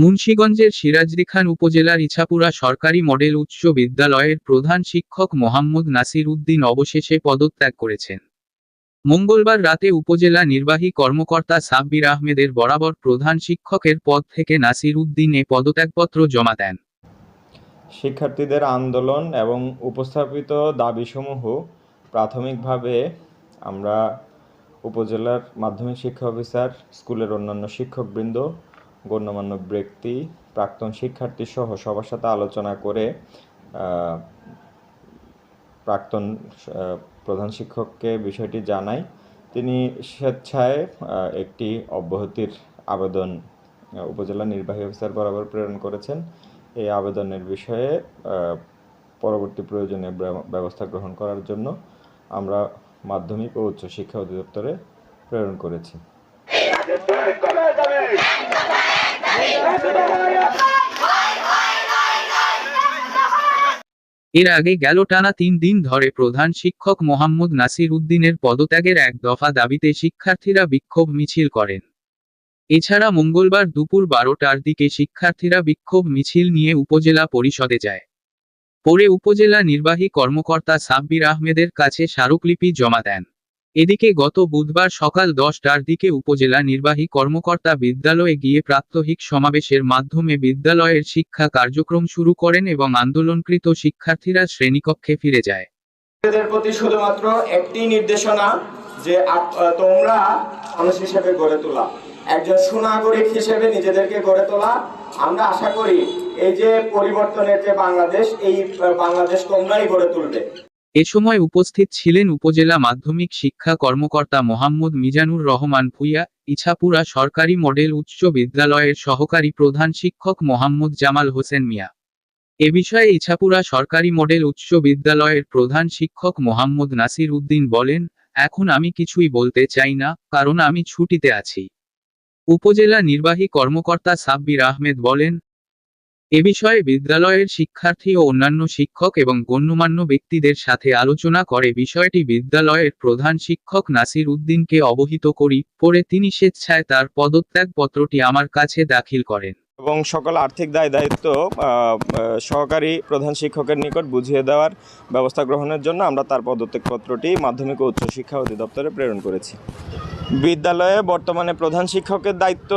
মুন্সিগঞ্জের সিরাজদি খান উপজেলার ইছাপুরা সরকারি মডেল উচ্চ বিদ্যালয়ের প্রধান শিক্ষক মোহাম্মদ নাসির উদ্দিন অবশেষে পদত্যাগ করেছেন। মঙ্গলবার রাতে উপজেলা নির্বাহী কর্মকর্তা সাব্বির আহমেদের বরাবর প্রধান শিক্ষকের পদ থেকে নাসির উদ্দিন এ পদত্যাগপত্র জমা দেন। শিক্ষার্থীদের আন্দোলন এবং উপস্থাপিত দাবিসমূহ প্রাথমিকভাবে আমরা উপজেলার মাধ্যমিক শিক্ষা অফিসার, স্কুলের অন্যান্য শিক্ষকবৃন্দ, গণ্যমান্য ব্যক্তি, প্রাক্তন শিক্ষার্থী সহ সবার সাথে আলোচনা করে প্রাক্তন প্রধান শিক্ষককে বিষয়টি জানাই। তিনি স্বেচ্ছায় একটি অব্যাহতির আবেদন উপজেলা নির্বাহী অফিসার বরাবর প্রেরণ করেছেন। এই আবেদনের বিষয়ে পরবর্তী প্রয়োজনীয় ব্যবস্থা গ্রহণ করার জন্য আমরা মাধ্যমিক ও উচ্চ শিক্ষা অধিদপ্তরে প্রেরণ করেছি। এর আগে গেল টানা 3 দিন ধরে প্রধান শিক্ষক মোহাম্মদ নাসির উদ্দিনের পদত্যাগের এক দফা দাবিতে শিক্ষার্থীরা বিক্ষোভ মিছিল করেন। এছাড়া মঙ্গলবার দুপুর 12টার দিকে শিক্ষার্থীরা বিক্ষোভ মিছিল নিয়ে উপজেলা পরিষদে যায়। পরে উপজেলা নির্বাহী কর্মকর্তা সাব্বির আহমেদের কাছে স্মারকলিপি জমা দেন। এদিকে গত বুধবার সকাল 10টার দিকে উপজেলা নির্বাহী কর্মকর্তা বিদ্যালয়ে গিয়ে প্রাত্যহিক সমাবেশের মাধ্যমে বিদ্যালয়ের শিক্ষা কার্যক্রম শুরু করেন এবং আন্দোলনকৃত শিক্ষার্থীরা শ্রেণীকক্ষে ফিরে যায়। এদের প্রতি শুধুমাত্র একটি নির্দেশনা যে তোমরা মানুষ হিসেবে গড়ে তোলা, একজন সুনাগরিক হিসেবে নিজেদেরকে গড়ে তোলা। আমরা আশা করি এই যে পরিবর্তনের যে বাংলাদেশ, এই বাংলাদেশ তোমরাই গড়ে তুলবে। এ সময় উপস্থিত ছিলেন উপজেলা মাধ্যমিক শিক্ষা কর্মকর্তা মোহাম্মদ মিজানুর রহমান ভূঁইয়া, ইছাপুরা সরকারি মডেল উচ্চ বিদ্যালয়ের সহকারী প্রধান শিক্ষক মোহাম্মদ জামাল হোসেন মিয়া। এ বিষয়ে ইছাপুরা সরকারি মডেল উচ্চ বিদ্যালয়ের প্রধান শিক্ষক মোহাম্মদ নাসির উদ্দিন বলেন, এখন আমি কিছুই বলতে চাই না, কারণ আমি ছুটিতে আছি। উপজেলা নির্বাহী কর্মকর্তা সাব্বির আহমেদ বলেন, এ বিষয়ে বিদ্যালয়ের শিক্ষার্থী ও অন্যান্য শিক্ষক এবং গণ্যমান্য ব্যক্তিদের সাথে আলোচনা করে বিষয়টি বিদ্যালয়ের প্রধান শিক্ষক নাসির উদ্দিনকে অবহিত করি। পরে তিনি স্বেচ্ছায় তার পদত্যাগপত্রটি আমার কাছে দাখিল করেন এবং সকল আর্থিক দায়-দায়িত্ব সহকারী প্রধান শিক্ষকের নিকট বুঝিয়ে দেওয়ার ব্যবস্থা গ্রহণের জন্য আমরা তার পদত্যাগপত্রটি মাধ্যমিক ও উচ্চ শিক্ষা অধিদপ্তরে প্রেরণ করেছি। বিদ্যালয়ে বর্তমানে প্রধান শিক্ষকের দায়িত্ব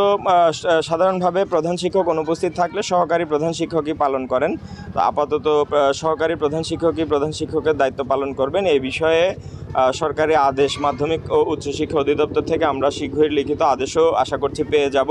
সাধারণভাবে প্রধান শিক্ষক অনুপস্থিত থাকলে সহকারী প্রধান শিক্ষকই পালন করেন। তো আপাতত সহকারী প্রধান শিক্ষকের দায়িত্ব পালন করবেন। এই বিষয়ে সরকারি আদেশ মাধ্যমিক ও উচ্চ শিক্ষা অধিদপ্তর থেকে আমরা শীঘ্রই লিখিত আদেশও আশা করছি পেয়ে যাব।